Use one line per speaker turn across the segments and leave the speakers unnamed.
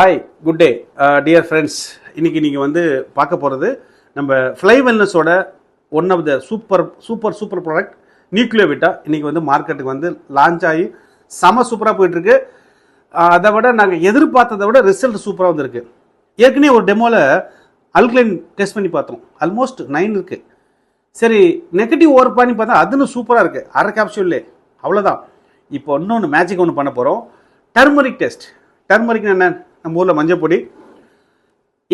Hi good day dear friends. இன்றைக்கி நீங்கள் வந்து பார்க்க போகிறது நம்ம ஃப்ளை வெல்னஸோட one of the super product Nucleovita. இன்றைக்கி வந்து மார்க்கெட்டுக்கு வந்து லான்ச் ஆகி செம சூப்பராக போயிட்டுருக்கு. அதை விட நாங்கள் எதிர்பார்த்ததை விட ரிசல்ட் சூப்பராக வந்துருக்கு. ஏற்கனவே ஒரு டெமோவில் அல்க்ளைன் டெஸ்ட் பண்ணி பார்த்தோம், ஆல்மோஸ்ட் 9 இருக்குது. சரி, நெகட்டிவ் ஓவர் பண்ணி பார்த்தா அதுன்னு சூப்பராக இருக்குது, அரை கேப்சூல்லே, அவ்வளோதான். இப்போ இன்னொன்று மேஜிக் ஒன்று பண்ண போகிறோம், டர்மரிக் டெஸ்ட். டர்மரிக் என்ன? நம்ம ஊரில் மஞ்சள் பொடி.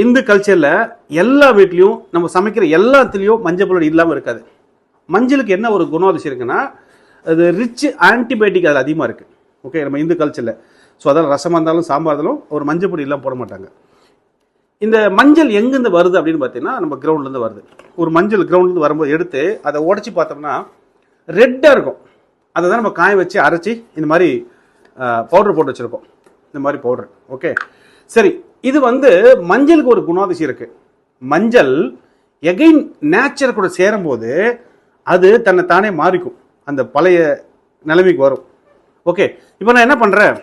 இந்து கல்ச்சரில் எல்லா வீட்லேயும் நம்ம சமைக்கிற எல்லாத்துலேயும் மஞ்சள் பொடி இல்லாமல் இருக்காது. மஞ்சளுக்கு என்ன ஒரு குணாதிசயம் இருக்குன்னா, அது ரிச் ஆன்டிபயோட்டிக் அதில் அதிகமாக இருக்குது. ஓகே, நம்ம இந்து கல்ச்சரில். ஸோ அதெல்லாம் ரசமாக இருந்தாலும் சாம்பார் இருந்தாலும் ஒரு மஞ்சள் பொடி எல்லாம் போட மாட்டாங்க. இந்த மஞ்சள் எங்கேருந்து வருது அப்படின்னு பார்த்தீங்கன்னா, நம்ம கிரவுண்ட்லேருந்து வருது. ஒரு மஞ்சள் கிரவுண்ட்லேருந்து வரும்போது எடுத்து அதை உடச்சி பார்த்தோம்னா ரெட்டாக இருக்கும். அதை தான் நம்ம காய வச்சு அரைச்சி இந்த மாதிரி பவுடர் போட்டு வச்சுருக்கோம். இந்த மாதிரி பவுடர். ஓகே, சரி. இது வந்து மஞ்சளுக்கு ஒரு குணாதிசயம் இருக்குது. மஞ்சள் எகைன் நேச்சர் கூட சேரும்போது அது தன்னை தானே மாறிக்கும், அந்த பழைய நிலைமைக்கு வரும். ஓகே, இப்போ நான் என்ன பண்ணுறேன்,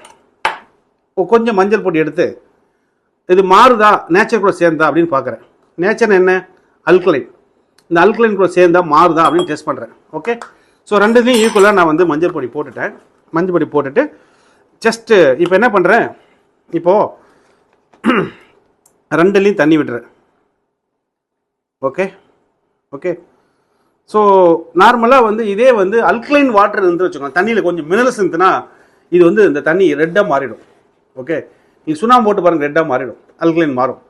கொஞ்சம் மஞ்சள் பொடி எடுத்து இது மாறுதா, நேச்சர் கூட சேர்ந்தா அப்படின்னு பார்க்குறேன். நேச்சர் என்ன? அல்கலைன். இந்த அல்கலைன் கூட சேர்ந்தா மாறுதா அப்படின்னு டெஸ்ட் பண்ணுறேன். ஓகே, ஸோ ரெண்டுலேயும் ஈக்குவலாக நான் வந்து மஞ்சள் பொடி போட்டுட்டேன். மஞ்சள் பொடி போட்டுட்டு ஜஸ்ட்டு இப்போ என்ன பண்ணுறேன், இப்போது ரெண்டுலேயும் தண்ணி விடுறேன். ஓகே ஓகே ஸோ நார்மலாக வந்து இதே வந்து அல்கலைன் வாட்டர் இருந்து வச்சுக்கோங்க, தண்ணியில் கொஞ்சம் மினரல்ஸ் இருந்துன்னா இது வந்து இந்த தண்ணி ரெட்டாக மாறிடும். ஓகே, நீங்கள் சுண்ணாம்பு போட்டு பாருங்கள், ரெட்டாக மாறிடும், அல்கலைன் மாறும்.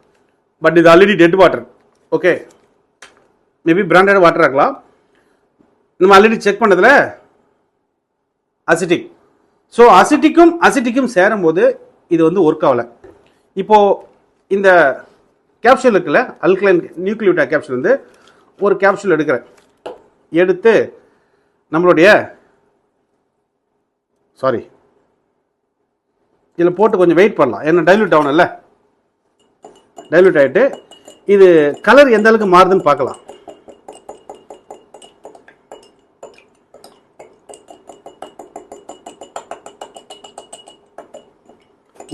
பட் இது already dead water. Okay, maybe branded வாட்டராக இருக்கலாம். நம்ம ஆல்ரெடி செக் பண்ணதில் அசிட்டிக். ஸோ அசிட்டிக்கும் சேரும்போது இது வந்து ஒர்க் ஆகலை. இப்போது இந்த கேப்சூல் இருக்குல்ல, அல்கலைன் நியூக்ளியோவிட்டா கேப்சூல் வந்து ஒரு கேப்சூல் எடுக்கிறேன். எடுத்து நம்மளுடைய இதில் போட்டு கொஞ்சம் வெயிட் பண்ணலாம், ஏன்னா டைல்யூட் ஆகணும்ல. டைல்யூட் ஆகிட்டு இது கலர் எந்த அளவுக்கு மாறுதுன்னு பார்க்கலாம்.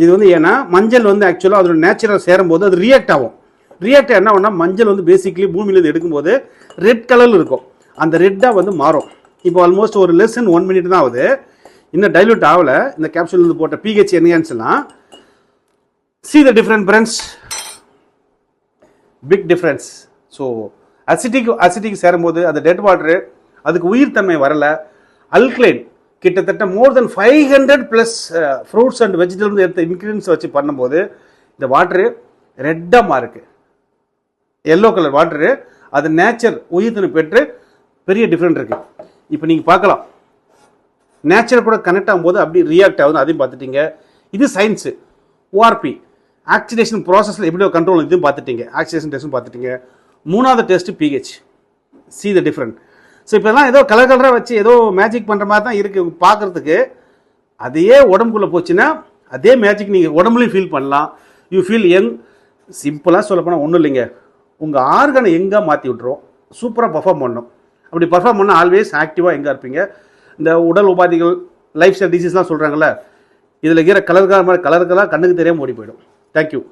இது வந்து ஏன்னா மஞ்சள் வந்து ஆக்சுவலாக அதோட நேச்சுரல் சேரும்போது அது ரியாக்ட் ஆகும். ரியாக்ட் என்ன ஆகும்னா, மஞ்சள் வந்து பேசிக்லி பூமியிலேருந்து எடுக்கும்போது ரெட் கலரில் இருக்கும், அந்த ரெட்டாக வந்து மாறும். இப்போ ஆல்மோஸ்ட் ஒரு லெஸ் தென் 1 minute தான் ஆகுது, இன்னும் டைல்யூட் ஆகலை. இந்த கேப்சூல் வந்து போட்ட பிஹெச் என்னன்னு see the difference friends, big difference. So acetic சேரும்போது அது டெட் வாட்டரு, அதுக்கு உயிர் தன்மை வரலை. அல்கலைன் கிட்டத்தட்ட மோர் தென் 500+ ஃப்ரூட்ஸ் அண்ட் வெஜிடபிள்ஸ் எடுத்த இன்க்ரீடியன்ஸ் வச்சு பண்ணும்போது இந்த வாட்டரு ரெட்டாக மாறுக்கு, எல்லோ கலர் வாட்டரு. அது நேச்சர் உயிர்த்தனை பெற்று பெரிய டிஃப்ரெண்ட் இருக்குது. இப்போ நீங்கள் பார்க்கலாம், நேச்சர் கூட கனெக்ட் ஆகும்போது அப்படி ரியாக்ட் ஆகுது, அதையும் பார்த்துட்டீங்க. இது சயின்ஸு. ஓஆர்பி ஆக்சிடேஷன் ப்ராசஸில் எப்படியோ கண்ட்ரோல், இதுவும் பார்த்துட்டீங்க. ஆக்சிடேஷன் டெஸ்ட்டும் பார்த்துட்டீங்க. மூணாவது test pH. see the difference. So இப்போலாம் ஏதோ கலராக வச்சு ஏதோ மேஜிக் பண்ணுற மாதிரி தான் இருக்குது பார்க்குறதுக்கு. அதையே உடம்புக்குள்ளே போச்சுன்னா அதே மேஜிக் நீங்கள் உடம்புலையும் ஃபீல் பண்ணலாம். You feel young. சிம்பிளாக சொல்லப்போனால் ஒன்றும் இல்லைங்க, உங்கள் ஆர்கனை எங்கே மாற்றி விட்ருவோம், சூப்பராக பர்ஃபார்ம் பண்ணணும். அப்படி பர்ஃபார்ம் பண்ணால் ஆல்வேஸ் ஆக்டிவாக எங்கே இருப்பீங்க. இந்த உடல் உபாதைகள், லைஃப் ஸ்டைல் டிசீஸ்லாம் சொல்கிறாங்கல்ல, இதில் இருக்கிற கலருக்கெல்லாம் கண்ணுக்கு தெரியாமல் ஓடி போயிடும். தேங்க்யூ.